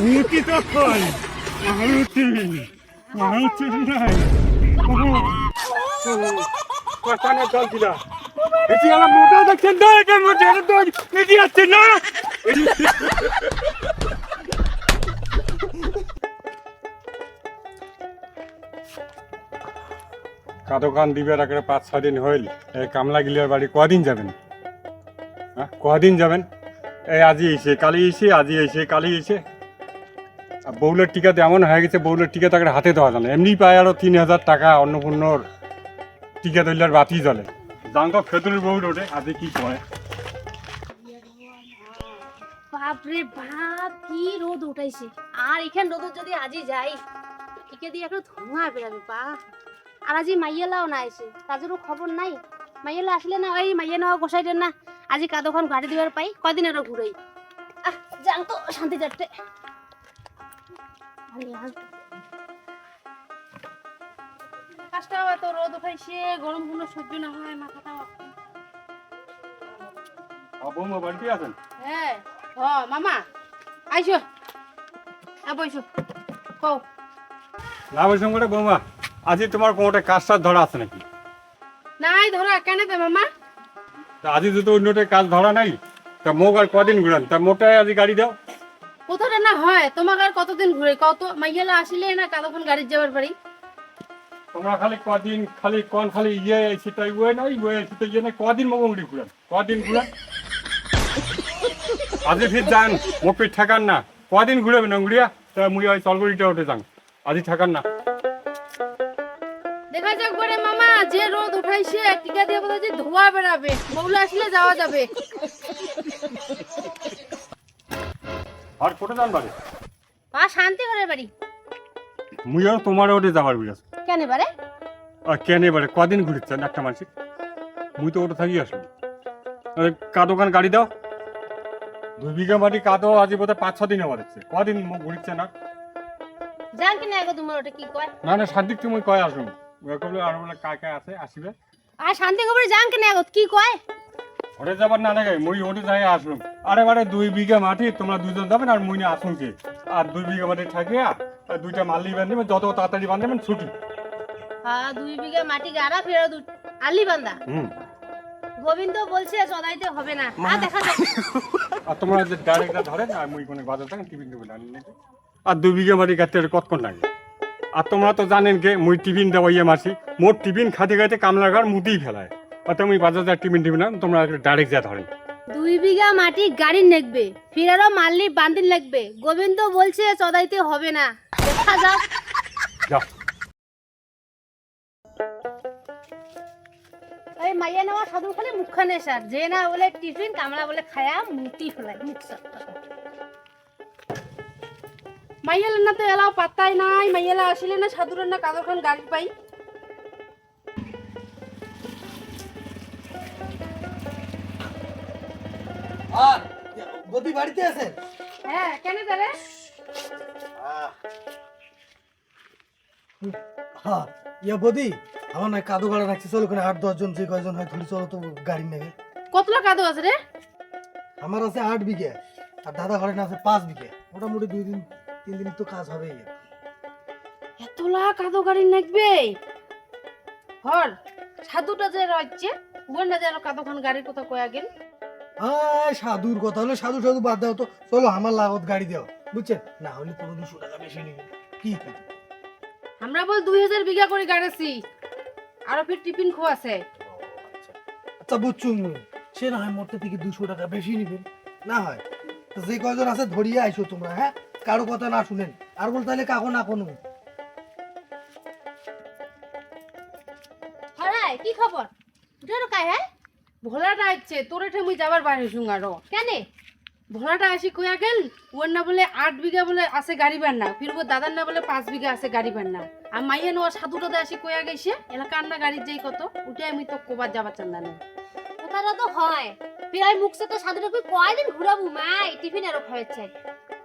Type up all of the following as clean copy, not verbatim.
মুতি তো কই মুতি মুতি নাই কোথায় জল দিলা এটি আমার মোটা দেখছেন না এটা মোটা তো এটি আছে না কাদোকান দিবে রাখলে 5-6 দিন হইল এই কামলা গিলিয়ার বাড়ি কদিন যাবেন হ্যাঁ কদিন যাবেন এই আজই এসে কালি এসে আজই এসে কালি এসে বউলের টিকা এমন হয়ে গেছে বউলের টিকা তাকে হাতে দেওয়া যায় না এমনি পায় আরো 3,000 টাকা অন্নপূর্ণর টিকা দইলার বাতি জ্বলে জাঙ্গ খেতুরের বউ ওঠে আজকে কি করে বাপরে বাপ কি রোদ উঠাইছে আর এখান রোদ যদি আজি যাই টিকে দিয়ে একটা ধোঁয়া বেরাবে বা আর আজি মাইয়েলাও না এসে কাজেরও খবর নাই মাইয়েলা আসলে না ওই মাইয়ে নাও গোসাই দেন না আজি কাদোখান গাড়ি দিবার পাই কদিন আরো ঘুরাই যান তো শান্তি যাচ্ছে কাজটাও এত রোদ উঠাইছে গরম কোনো সহ্য না হয় মাথাটাও বৌমা বাড়িতে আছেন হ্যাঁ ও মামা আইসো বইসো কও না বলছিলাম করে বৌমা আজই তোমার কোনোটা কাজ টাজ ধরা আছে নাকি নাই ধরা কেন তে মামা আজই যদি অন্যটা কাজ ধরা নাই তা মোক আর কদিন ঘুরান তা মোটায় আজই গাড়ি দাও কোথাটা না হয় তোমাকে আর কতদিন ঘুরে কত মাইয়ালা আসলে না কতক্ষণ গাড়ি যাবার পারি তোমরা খালি কদিন খালি কোন খালি ইয়ে সেটা ইয়ে নাই ইয়ে সেটা ইয়ে নাই কদিন মোটামুটি ঘুরান কদিন ঘুরান আজই ফির যান মোপে ঠেকান না কদিন ঘুরাবেন অঙ্গুড়িয়া তা মুড়ি ওই চলগুড়িটা উঠে যান আজই ঠেকান না দেখা যাক বরে মামা যে রোদ উঠাইছে টিকা দিয়ে বলে যে ধোয়া বেরাবে বউলা আসলে যাওয়া যাবে আর কোটে যান বাড়ি শান্তি ঘরের বাড়ি মুই আর তোমার ওটে যাবার বিরাজ কেন বারে কেন এবারে কদিন ঘুরিচ্ছেন একটা মানুষ মুই তো ওটা থাকি আসবো কাদোকান গাড়ি দাও 2 বিঘা মাটি কাদো আজ বোধ 5-6 দিন আবার কদিন ঘুরিচ্ছে না জান কিনা আগে তোমার ওটা কি কয় না না শান্তি তুমি কয় আসুন আর বলে কায় আছে আসিবে আর শান্তি খবরে জান কিনা আগে কি কয় ওটা যাবার না লাগে মুই ওটা যাই আসুন আরে বারে 2 বিঘা মাটি তোমরা দুজন যাবেন আর মুই না আসুন কে আর 2 বিঘা মাটি থাকিয়া 2টা মাল্লি বাঁধবে যত তাড়াতাড়ি বাঁধবেন ছুটি 2 বিঘা মাটি গাড়া ফেরো আলি বান্দা গোবিন্দ বলছে সদাইতে হবে না দেখা যাক আর তোমরা যে ডাইরেক্টটা ধরেন আর মুই কোনে বাজার থাকেন টিফিন দেবেন নাকি আর 2 বিঘা মাটি কাটতে কতক্ষণ লাগে আর তোমরা তো জানেন কে মুই টিফিন দেওয়াইয়া মাসি মোট টিফিন খাতে খাইতে কামলাগার মুতেই ফেলায় আর তুমি বাজার যা টিফিন না তোমরা ডাইরেক্ট যা ধরেন 2 বিঘা মাটি গাড়ি নেকবে ফিরারও মাল্লি বান্দিন লাগবে গোবিন্দ বলছে সদাইতে হবে না দেখা যাক যাও এই মাইয়া নেওয়া সাধু খালি মুখখানে স্যার যে না বলে টিফিন কামলা বলে খায়া মুটি ফেলাই মুখ মাইয়ালা না তো এলাও পাত্তাই নাই মাইয়ালা আসলে না সাধুরের না কাদরখান গাড়ি পাই আর বদি বাড়িতে আছে হ্যাঁ কেন তারে হ্যাঁ ইয়া বদি আমার না কাদু গাড়া রাখছি চলো ওখানে 8-10 জন যে কয়জন হয় ধরে চলো তো গাড়ি নেবে কতলা কাদো আছে রে আমার আছে 8 বিঘা আর দাদা ঘরে না আছে 5 বিঘা মোটামুটি 2 দিন 3 দিন তো কাজ হবে এতলা কাদো গাড়ি লাগবে হর সাধুটা যে রয়েছে বন্ডা যে কাদোখান গাড়ির কথা কয়া গেল সাধুর কথা হলো সাধু সাধু বাদ দাও তো চলো আমার লাগত গাড়ি দাও বুঝছেন না হলে পুরো 200 টাকা বেশি নেবে কি আমরা বল 2000 বিঘা করে গাড়াছি আর ফির টিফিন খোয়াছে আচ্ছা বুঝছুন সে না হয় মোটে থেকে 200 টাকা বেশি নেবেন না হয় তো যে কয়জন আছে ধরিয়ে আইছো তোমরা হ্যাঁ কারো কথা না শুনেন আর বল তাহলে কাকো না কোনো হরাই কি খবর উঠারো কাই হ্যাঁ ভোলাটা আসছে তোর এঠে মুই যাবার বাইরে সুঙ্গারো কেনে ভোলাটা আসি কইয়া গেল ওর না বলে 8 বিঘা বলে আছে গাড়ি বান্না ফিরবো দাদার না বলে 5 বিঘা আছে গাড়ি বান্না আর মাইয়া নোয়া সাধুটাতে আসি কইয়া গেছে এলাকার না গাড়ির যেই কত উঠে আমি তো কোবার যাবার চান্দা নেই কথাটা তো হয় ফিরাই মুখছে তো সাধুটা কই কয়দিন ঘুরাবো মাই টিফিন আরো খাওয়াচ্ছে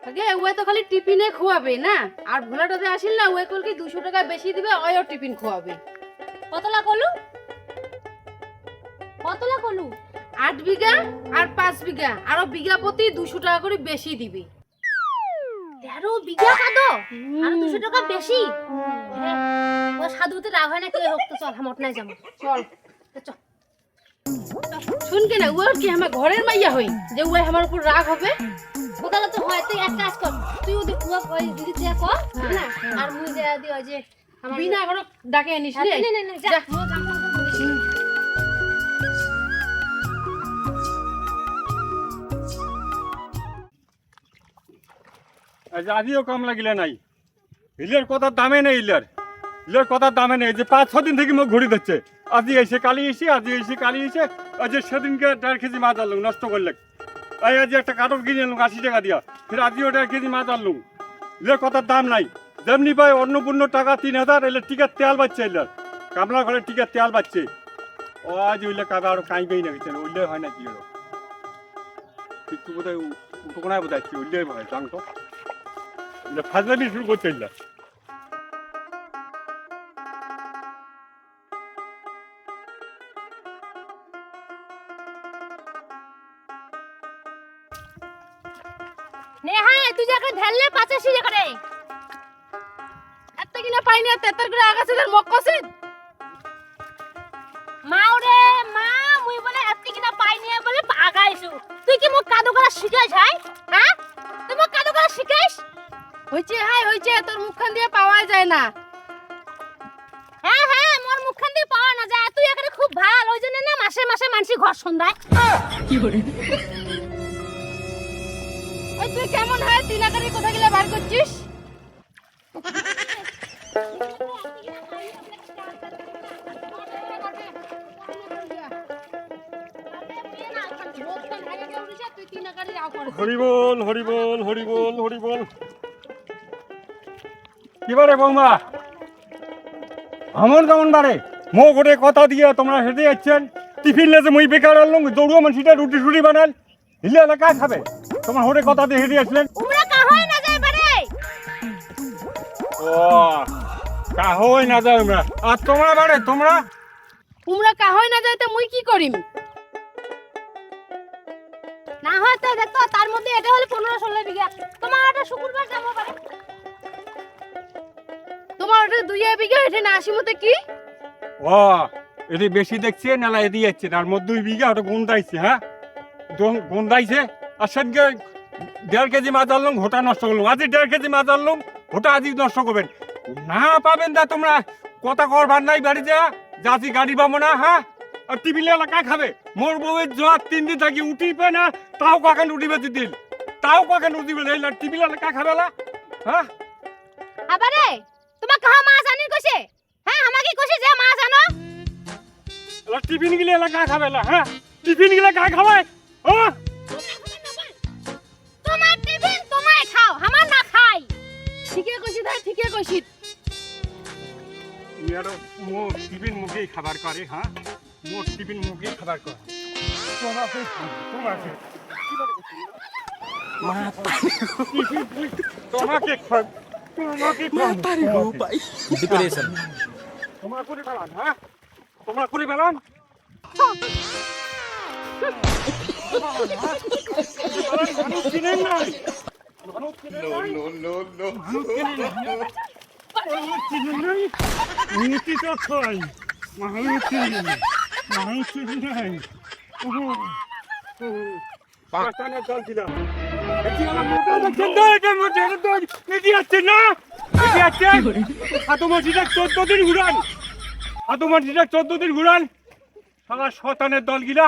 আগে ওই তো খালি টিফিনে খোয়াবে না আর ভোলাটাতে আসিল না ওই কলকে 200 টাকা বেশি দিবে ওইও টিফিন খোয়াবে কতলা কলু 8 বিঘা আর 5 বিঘা আরো বিঘা প্রতি 200 টাকা করে বেশি দিবি। 13 বিঘা কাদো আর 200 টাকা বেশি। ও সাধুতে রাগ হয় না কি হোক তো চল হামট নাই যাবো চল চল। শুন কে না ওর কি আমার ঘরের মাইয়া হই যে ওই আমার উপর রাগ হবে? ওখানে তো হয় তুই এক কাজ কর, তুই ওদের পুয়া ওই দিদি যা কর না আর মুই যা দি ওই যে আমার বিনা এখনো ডাকে আনিস রে। নে নে নে যা মো কাম করব। আজিও কম লাগিলে নাই, হিলের কথার দামে নেই, হিলের কথার দামে নেই। যে 5-6 দিন থেকে মুখ ঘুরি দিচ্ছে, আজি এসে কালি এসে, আজি এসে কালি এসে। আজ সেদিনকে 1.5 কেজি মাছ আনলুম, নষ্ট করলে। এই আজ একটা কাটল কিনে আনলুম 80 টাকা দিয়া, ফের আজিও 1.5 কেজি মাছ আনলুম। হিলের কথার দাম নাই। যেমনি পাই অন্নপূর্ণ টাকা 3000, এলে টিকার তেল বাচ্চে, এলার কামলার ঘরে টিকার তেল বাচ্চে। ও আজ ওইলে কাবে আরো কাঁইবেই না গেছে, ওইলে হয় না কি হলো একটু বোধহয় উঠোকোনায় বোধ হয় ওইলে হয় জান তো ফাজলামি শুরু করতে এলাম। নে হ্যাঁ তুই যা করে ঢেললে 85 টাকা রে। এত কিনা পাই না 73 করে আগাছে তার মক্কসে। মাওরে মা মুই বলে এত কিনা পাই নিয়ে বলে আগাইছু। তুই কি মোক কাদো করা শিখাইছ ভাই? হ্যাঁ তুই মোক কাদো করা শিখাইছ? হইছে হাই হইছে, তোর মুখখান দিয়ে পাওয়া যায় না। হ্যাঁ হ্যাঁ মোর মুখখান দিয়ে পাওয়া না যায়। তুই এখানে খুব ভালো ওই জন্য না মাসে মাসে মানসি ঘর সন্ধ্যায়। ওই তুই কেমন হয় 3 আকারের কথা গিলা বার করছিস? হরিবল হরিবল হরিবল হরিবল। কিবারে বৌমা আমন কেমন বারে মো গোটে কথা দিয়ে তোমরা হেঁটে যাচ্ছেন, টিফিন লেছে মুই বেকার আনলাম, দৌড়ো মানুষটা রুটি সুটি বানাল, হিলে এলাকা খাবে। তোমার হোটে কথা দিয়ে হেঁটে যাচ্ছিলেন। উমরা কাহই না যায় বারে। ও কাহই না যায় আমরা। আর তোমরা বারে তোমরা তোমরা কাহই না যাইতে মুই কি করিম? না হয় তো দেখো তার মধ্যে এটা হলো 15-16 বিঘা। তোমার এটা শুক্রবার যাবো পারে। তোমার ওটা 2 বিঘা এটা না 80 মতে কি? ও এটি বেশি দেখছে নালা এদি যাচ্ছে, তার মধ্যে 2 বিঘা ওটা গুন্দাইছে। হ্যাঁ গুন্দাইছে। আর সেদিনকে 1.5 কেজি মাছ আনলাম, ঘোটা নষ্ট করলাম। আজ 1.5 কেজি মাছ আনলাম, ঘোটা আজই নষ্ট করবেন না পাবেন। তা তোমরা কথা করবার নাই বাড়ি যা যাচ্ছি গাড়ি পাবো না। হ্যাঁ আর টিফিন এলাকা খাবে। মোর বউয়ের জোয়ার 3 দিন থাকি উঠিবে না, তাও কখন উঠিবে দিদিল, তাও কখন উঠিবে টিফিন এলাকা খাবে না। হ্যাঁ আবারে তোমার কাহা মাছ আনি কইছে? হ্যাঁ আমাকে কইছে যে মাছ আনো। টিফিন গিলে এলাকা খাবে না। হ্যাঁ টিফিন গিলে কায় খাবে? হ্যাঁ তোমার টিফিন তোমায় খাও, আমার না খাই। ঠিকই কইছি তাই ঠিকই কইছি। ইয়ার মোর টিফিন মুখেই খাবার করে। হ্যাঁ মোর টিফিন মুখেই খাবার করে। তোমাকে তোমাকে তোমার করে বেলান। হ্যাঁ তোমার করে বেলান। মানুষ চিনেন নাই, মানুষ চিনেন নাই, মানুষ চিনেন নাই, নীতি তো ছয়, মানুষ চিনেন নাই, মানুষ চিনেন নাই। পাকিস্তানের দল ছিলাম। আতমাটিটা 14 দিন ঘুরান, আতমাটিটা 14 দিন ঘুরান। সারা শতানের দল গিলা